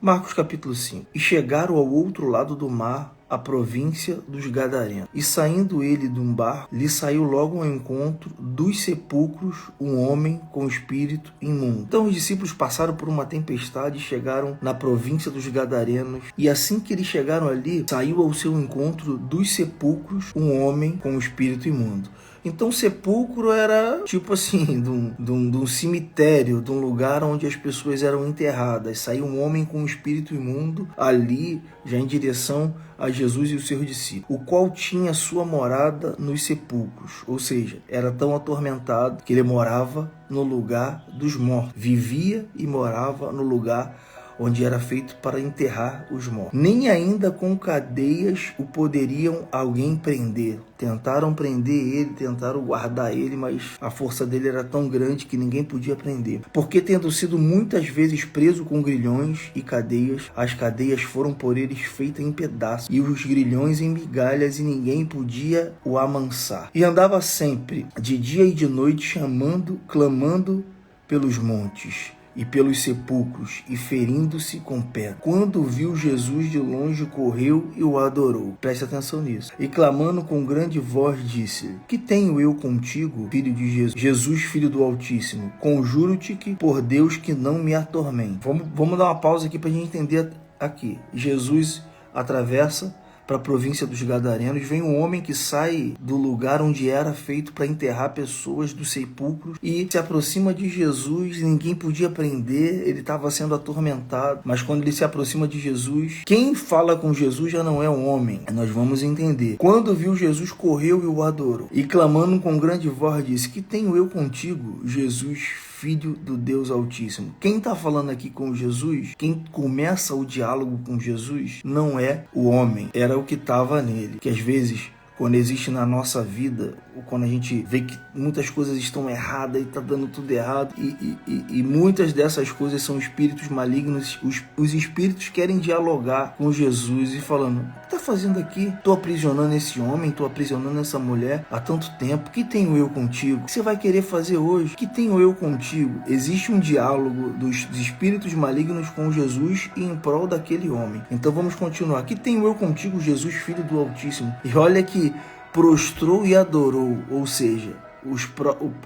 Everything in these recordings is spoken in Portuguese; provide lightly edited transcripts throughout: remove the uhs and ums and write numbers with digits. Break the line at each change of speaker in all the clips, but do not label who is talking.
Marcos capítulo 5. E chegaram ao outro lado do mar, a província dos Gadarenos. E saindo ele de um barco, lhe saiu logo ao encontro dos sepulcros um homem com espírito imundo. Então os discípulos passaram por uma tempestade e chegaram na província dos Gadarenos. E assim que eles chegaram ali, saiu ao seu encontro dos sepulcros um homem com espírito imundo. Então sepulcro era tipo assim, de um cemitério, de um lugar onde as pessoas eram enterradas. Saiu um homem com um espírito imundo ali, já em direção a Jesus e os seus discípulos, o qual tinha sua morada nos sepulcros, ou seja, era tão atormentado que ele morava no lugar dos mortos, vivia e morava no lugar onde era feito para enterrar os mortos. Nem ainda com cadeias o poderiam alguém prender. Tentaram prender ele, tentaram guardar ele, mas a força dele era tão grande que ninguém podia prender. Porque tendo sido muitas vezes preso com grilhões e cadeias, as cadeias foram por eles feitas em pedaços, e os grilhões em migalhas, e ninguém podia o amansar. E andava sempre, de dia e de noite, chamando, clamando pelos montes e pelos sepulcros, e ferindo-se com pedra. Quando viu Jesus de longe, correu e o adorou. Preste atenção nisso. E clamando com grande voz, disse-lhe: Que tenho eu contigo, filho de Jesus? Jesus, filho do Altíssimo, conjuro-te que por Deus que não me atormente. Vamos dar uma pausa aqui para a gente entender aqui. Jesus atravessa para a província dos Gadarenos, vem um homem que sai do lugar onde era feito para enterrar pessoas, dos sepulcros, e se aproxima de Jesus. Ninguém podia prender, ele estava sendo atormentado, mas quando ele se aproxima de Jesus, quem fala com Jesus já não é um homem. Nós vamos entender. Quando viu Jesus, correu e o adorou, e clamando com grande voz disse: Que tenho eu contigo, Jesus, Filho do Deus Altíssimo? Quem está falando aqui com Jesus, quem começa o diálogo com Jesus, não é o homem, era o que estava nele. Que às vezes, quando existe na nossa vida, ou quando a gente vê que muitas coisas estão erradas e está dando tudo errado, e muitas dessas coisas são espíritos malignos, os espíritos querem dialogar com Jesus e falando: O que está fazendo aqui? Estou aprisionando esse homem, estou aprisionando essa mulher há tanto tempo. O que tenho eu contigo? O que você vai querer fazer hoje? O que tenho eu contigo? Existe um diálogo dos espíritos malignos com Jesus e em prol daquele homem. Então vamos continuar. O que tenho eu contigo, Jesus, Filho do Altíssimo? E olha que prostrou e adorou, ou seja,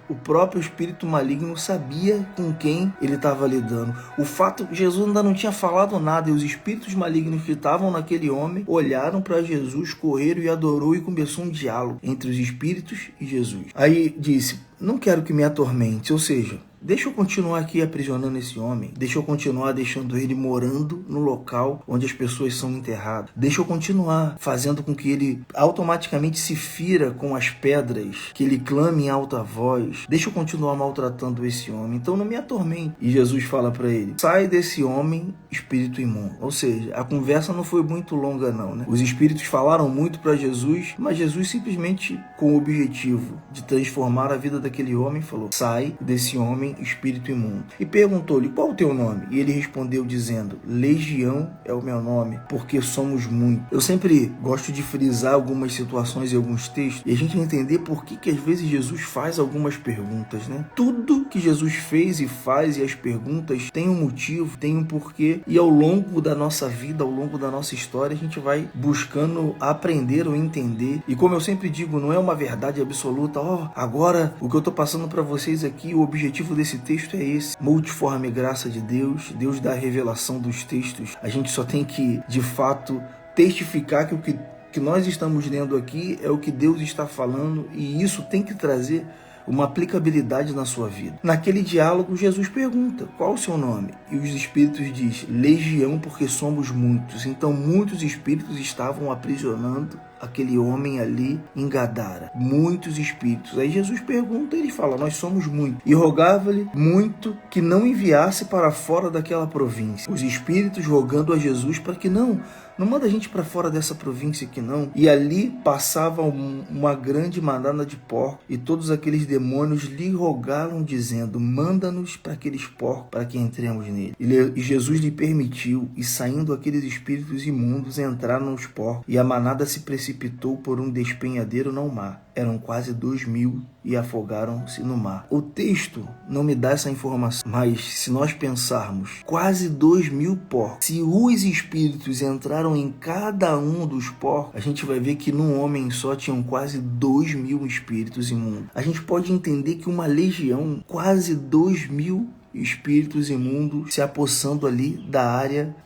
o próprio espírito maligno sabia com quem ele estava lidando. O fato, Jesus ainda não tinha falado nada, e os espíritos malignos que estavam naquele homem olharam para Jesus, correram e adorou, e começou um diálogo entre os espíritos e Jesus. Aí disse: Não quero que me atormente, ou seja, deixa eu continuar aqui aprisionando esse homem. Deixa eu continuar deixando ele morando no local onde as pessoas são enterradas. Deixa eu continuar fazendo com que ele automaticamente se fira com as pedras, que ele clame em alta voz. Deixa eu continuar maltratando esse homem. Então não me atormente. E Jesus fala para ele: Sai desse homem, espírito imundo. Ou seja, a conversa não foi muito longa não, né? Os espíritos falaram muito para Jesus, mas Jesus simplesmente, com o objetivo de transformar a vida daquele homem, falou: Sai desse homem, espírito imundo. E perguntou-lhe: Qual o teu nome? E ele respondeu dizendo: Legião é o meu nome, porque somos muitos. Eu sempre gosto de frisar algumas situações e alguns textos, e a gente entender por que às vezes Jesus faz algumas perguntas, né? Tudo que Jesus fez e faz, e as perguntas, tem um motivo, tem um porquê, e ao longo da nossa vida, ao longo da nossa história, a gente vai buscando aprender ou entender. E como eu sempre digo, não é uma verdade absoluta. Agora o que eu estou passando para vocês aqui, o objetivo desse texto é esse: multiforme graça de Deus. Deus dá a revelação dos textos. A gente só tem que, de fato, testificar que o que nós estamos lendo aqui é o que Deus está falando, e isso tem que trazer uma aplicabilidade na sua vida. Naquele diálogo, Jesus pergunta: Qual o seu nome? E os espíritos dizem: Legião, porque somos muitos. Então muitos espíritos estavam aprisionando aquele homem ali em Gadara. Muitos espíritos. Aí Jesus pergunta, ele fala: Nós somos muitos. E rogava-lhe muito que não enviasse para fora daquela província. Os espíritos rogando a Jesus para que não manda a gente para fora dessa província aqui não. E ali passava uma grande manada de porcos, e todos aqueles demônios lhe rogaram dizendo: Manda-nos para aqueles porcos, para que entremos nele. E Jesus lhe permitiu, e saindo aqueles espíritos imundos entraram nos porcos, e a manada se precipitou precipitou por um despenhadeiro no mar. Eram quase 2.000 e afogaram-se no mar. O texto não me dá essa informação, mas se nós pensarmos, quase 2.000 porcos, se os espíritos entraram em cada um dos porcos, a gente vai ver que num homem só tinham quase 2.000 espíritos imundos. A gente pode entender que uma legião, quase 2.000 espíritos imundos se apossando ali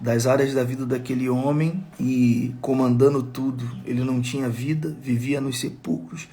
das áreas da vida daquele homem e comandando tudo. Ele não tinha vida, vivia nos sepulcros,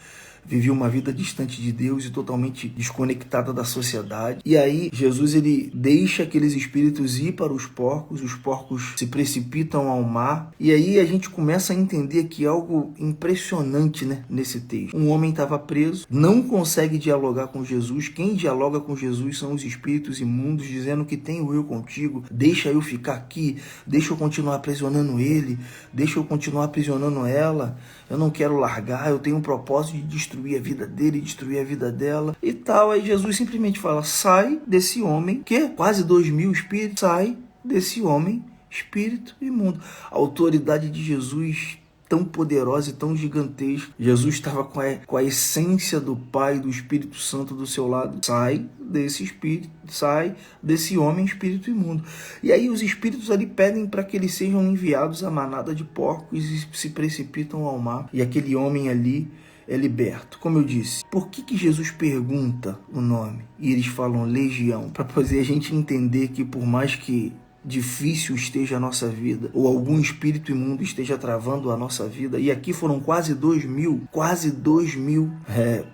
vivia uma vida distante de Deus e totalmente desconectada da sociedade. E aí Jesus ele deixa aqueles espíritos ir para os porcos se precipitam ao mar, e aí a gente começa a entender que algo impressionante, né, nesse texto. Um homem estava preso, não consegue dialogar com Jesus. Quem dialoga com Jesus são os espíritos imundos, dizendo que tenho eu contigo, deixa eu ficar aqui, deixa eu continuar aprisionando ele, deixa eu continuar aprisionando ela, eu não quero largar, eu tenho um propósito de destruir a vida dele, destruir a vida dela e tal. Aí Jesus simplesmente fala: sai desse homem, que quase 2.000 espíritos, sai desse homem, espírito imundo. A autoridade de Jesus tão poderosa e tão gigantesca. Jesus estava com a essência do Pai, do Espírito Santo do seu lado. Sai desse espírito, sai desse homem, espírito imundo. E aí os espíritos ali pedem para que eles sejam enviados à manada de porcos e se precipitam ao mar. E aquele homem ali é liberto. Como eu disse, por que Jesus pergunta o nome? E eles falam legião, para fazer a gente entender que por mais que difícil esteja a nossa vida, ou algum espírito imundo esteja travando a nossa vida, e aqui foram quase 2.000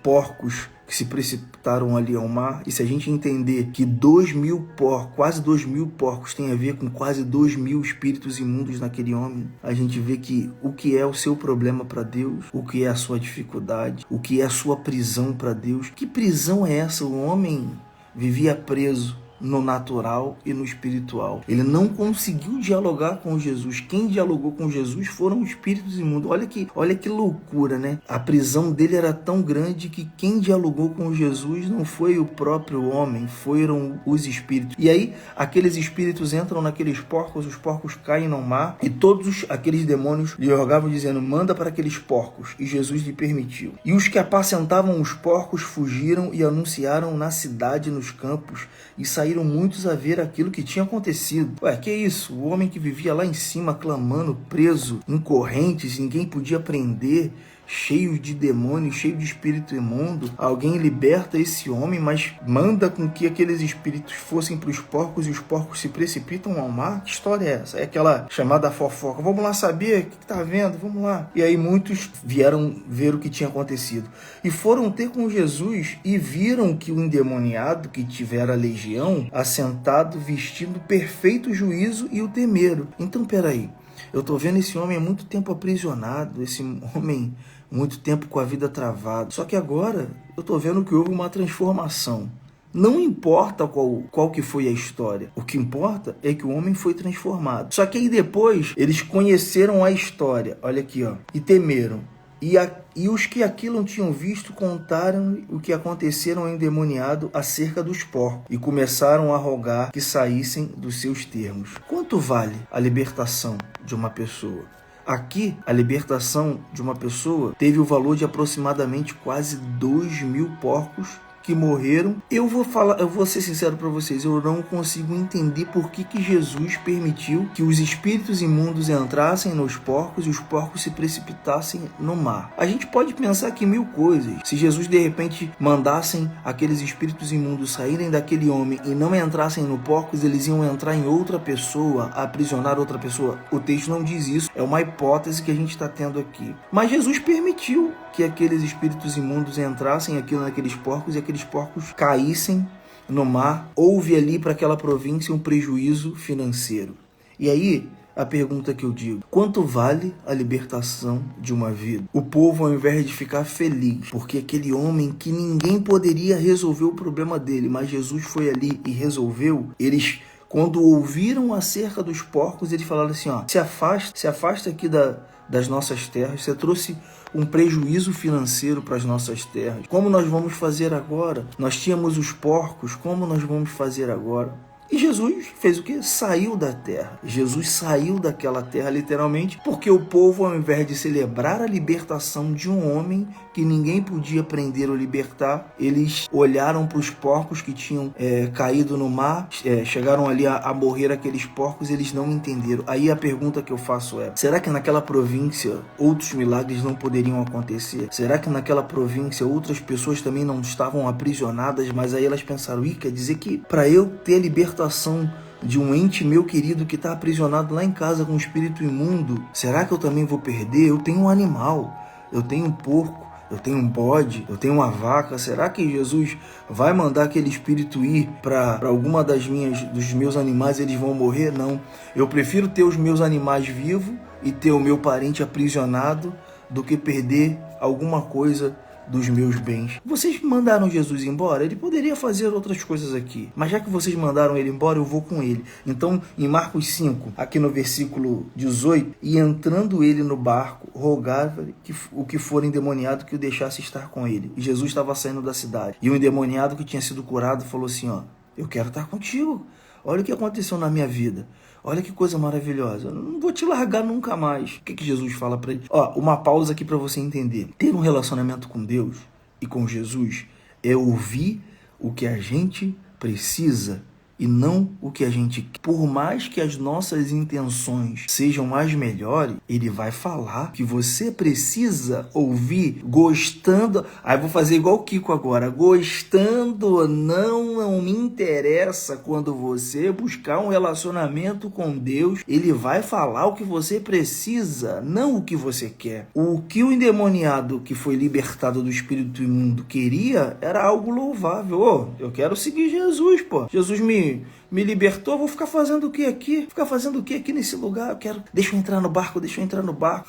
porcos que se precipitaram ali ao mar, e se a gente entender que 2.000 porcos, quase 2.000 porcos tem a ver com quase 2.000 espíritos imundos naquele homem, a gente vê que o que é o seu problema para Deus, o que é a sua dificuldade, o que é a sua prisão para Deus. Que prisão é essa? O homem vivia preso no natural e no espiritual. Ele não conseguiu dialogar com Jesus. Quem dialogou com Jesus foram os espíritos imundos. Olha que loucura, né? A prisão dele era tão grande que quem dialogou com Jesus não foi o próprio homem, foram os espíritos. E aí, aqueles espíritos entram naqueles porcos, os porcos caem no mar, e todos aqueles demônios lhe rogavam, dizendo: manda para aqueles porcos. E Jesus lhe permitiu. E os que apacentavam os porcos fugiram e anunciaram na cidade, nos campos, e saíram muitos a ver aquilo que tinha acontecido. Ué, que isso? O homem que vivia lá em cima clamando, preso em correntes, ninguém podia prender, cheio de demônios, cheio de espírito imundo. Alguém liberta esse homem, mas manda com que aqueles espíritos fossem para os porcos e os porcos se precipitam ao mar? Que história é essa? É aquela chamada fofoca. Vamos lá saber o que está vendo? Vamos lá. E aí muitos vieram ver o que tinha acontecido. E foram ter com Jesus e viram que o endemoniado que tivera legião, assentado, vestindo perfeito juízo, e o temeram. Então, peraí. Eu estou vendo esse homem há muito tempo aprisionado, esse homem muito tempo com a vida travada. Só que agora eu estou vendo que houve uma transformação. Não importa qual que foi a história. O que importa é que o homem foi transformado. Só que aí depois eles conheceram a história. Olha aqui, ó. E temeram. E os que aquilo não tinham visto contaram o que aconteceram ao endemoniado acerca dos porcos e começaram a rogar que saíssem dos seus termos. Quanto vale a libertação de uma pessoa? Aqui, a libertação de uma pessoa teve o valor de aproximadamente quase 2.000 porcos que morreram. Eu vou ser sincero para vocês, eu não consigo entender por que Jesus permitiu que os espíritos imundos entrassem nos porcos e os porcos se precipitassem no mar. A gente pode pensar aqui mil coisas. Se Jesus de repente mandassem aqueles espíritos imundos saírem daquele homem e não entrassem no porcos, eles iam entrar em outra pessoa, aprisionar outra pessoa. O texto não diz isso, é uma hipótese que a gente está tendo aqui. Mas Jesus permitiu que aqueles espíritos imundos entrassem naqueles porcos e aqueles porcos caíssem no mar. Houve ali para aquela província um prejuízo financeiro. E aí, a pergunta que eu digo: quanto vale a libertação de uma vida? O povo, ao invés de ficar feliz, porque aquele homem que ninguém poderia resolver o problema dele, mas Jesus foi ali e resolveu, eles, quando ouviram acerca dos porcos, eles falaram assim: ó, se afasta aqui das nossas terras, você trouxe um prejuízo financeiro para as nossas terras. Como nós vamos fazer agora? Nós tínhamos os porcos, como nós vamos fazer agora? E Jesus fez o quê? Saiu da terra. Jesus saiu daquela terra literalmente, porque o povo, ao invés de celebrar a libertação de um homem que ninguém podia prender ou libertar, eles olharam para os porcos que tinham caído no mar, chegaram ali a morrer aqueles porcos, eles não entenderam. Aí a pergunta que eu faço é: será que naquela província outros milagres não poderiam acontecer? Será que naquela província outras pessoas também não estavam aprisionadas, mas aí elas pensaram: quer dizer que para eu ter a libertação de um ente meu querido que está aprisionado lá em casa com um espírito imundo, será que eu também vou perder? Eu tenho um animal, eu tenho um porco, eu tenho um bode, eu tenho uma vaca. Será que Jesus vai mandar aquele espírito ir para alguma dos meus animais e eles vão morrer? Não. Eu prefiro ter os meus animais vivos e ter o meu parente aprisionado do que perder alguma coisa dos meus bens. Vocês mandaram Jesus embora? Ele poderia fazer outras coisas aqui, mas já que vocês mandaram ele embora, eu vou com ele. Então, em Marcos 5, aqui no versículo 18, e entrando ele no barco, rogava que o que for endemoniado que o deixasse estar com ele. E Jesus estava saindo da cidade. E o endemoniado que tinha sido curado falou assim: eu quero estar contigo. Olha o que aconteceu na minha vida. Olha que coisa maravilhosa. Eu não vou te largar nunca mais. O que Jesus fala para ele? Uma pausa aqui para você entender. Ter um relacionamento com Deus e com Jesus é ouvir o que a gente precisa e não o que a gente quer. Por mais que as nossas intenções sejam as melhores, ele vai falar que você precisa ouvir gostando. Aí vou fazer igual o Kiko agora. Gostando ou não me interessa. Quando você buscar um relacionamento com Deus, ele vai falar o que você precisa, não o que você quer. O que o endemoniado que foi libertado do espírito imundo queria era algo louvável. Eu quero seguir Jesus, pô. Jesus me libertou, vou ficar fazendo o que aqui? Ficar fazendo o que aqui nesse lugar? Deixa eu entrar no barco.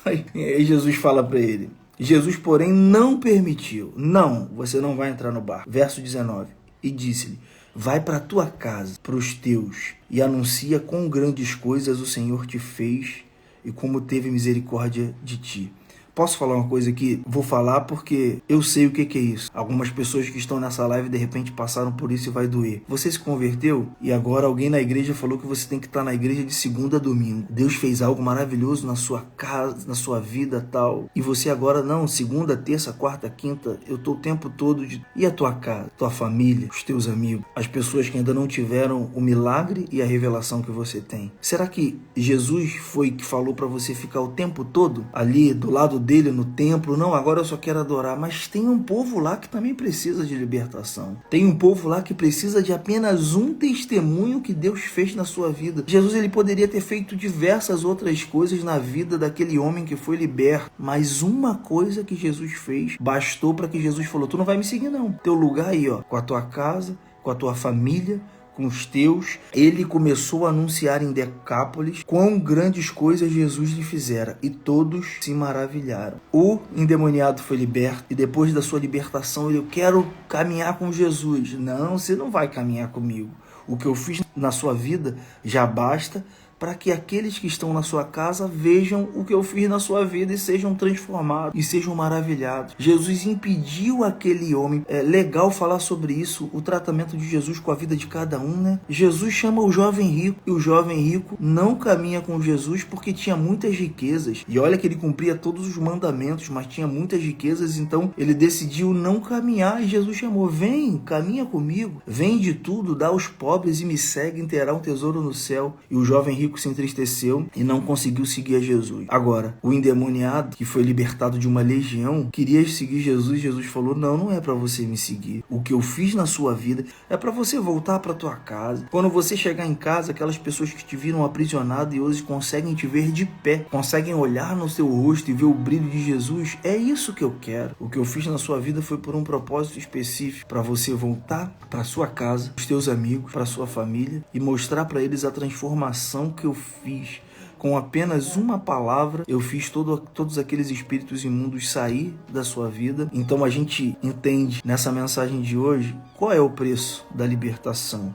Aí Jesus fala para ele. Jesus, porém, não permitiu. Não, você não vai entrar no barco. Verso 19. E disse-lhe: vai para a tua casa, para os teus, e anuncia quão grandes coisas o Senhor te fez e como teve misericórdia de ti. Posso falar uma coisa aqui? Vou falar porque eu sei o que é isso. Algumas pessoas que estão nessa live de repente passaram por isso e vai doer. Você se converteu e agora alguém na igreja falou que você tem que estar na igreja de segunda a domingo. Deus fez algo maravilhoso na sua casa, na sua vida tal. E você agora não, segunda, terça, quarta, quinta, eu tô o tempo todo de... E a tua casa, tua família, os teus amigos, as pessoas que ainda não tiveram o milagre e a revelação que você tem. Será que Jesus foi que falou para você ficar o tempo todo ali do lado dele no templo? Não, agora eu só quero adorar. Mas tem um povo lá que também precisa de libertação. Tem um povo lá que precisa de apenas um testemunho que Deus fez na sua vida. Jesus, ele poderia ter feito diversas outras coisas na vida daquele homem que foi liberto, mas uma coisa que Jesus fez bastou para que Jesus falou: tu não vai me seguir não. Teu lugar aí, com a tua casa, com a tua família, com os teus. Ele começou a anunciar em Decápolis quão grandes coisas Jesus lhe fizera, e todos se maravilharam. O endemoniado foi liberto, e depois da sua libertação ele: eu quero caminhar com Jesus. Não, você não vai caminhar comigo. O que eu fiz na sua vida já basta para que aqueles que estão na sua casa vejam o que eu fiz na sua vida e sejam transformados e sejam maravilhados. Jesus impediu aquele homem. É legal falar sobre isso, o tratamento de Jesus com a vida de cada um, né? Jesus chama o jovem rico, e o jovem rico não caminha com Jesus porque tinha muitas riquezas. E olha que ele cumpria todos os mandamentos, mas tinha muitas riquezas, então ele decidiu não caminhar, e Jesus chamou: vem, caminha comigo, vende tudo, dá aos pobres e me segue, terá um tesouro no céu. E o jovem rico se entristeceu e não conseguiu seguir a Jesus. Agora, o endemoniado, que foi libertado de uma legião, queria seguir Jesus. Jesus falou: não é para você me seguir. O que eu fiz na sua vida é para você voltar para tua casa. Quando você chegar em casa, aquelas pessoas que te viram aprisionado e hoje conseguem te ver de pé, conseguem olhar no seu rosto e ver o brilho de Jesus. É isso que eu quero. O que eu fiz na sua vida foi por um propósito específico, para você voltar para sua casa, os teus amigos, para sua família, e mostrar para eles a transformação que eu fiz. Com apenas uma palavra, eu fiz todos aqueles espíritos imundos sair da sua vida. Então a gente entende nessa mensagem de hoje qual é o preço da libertação.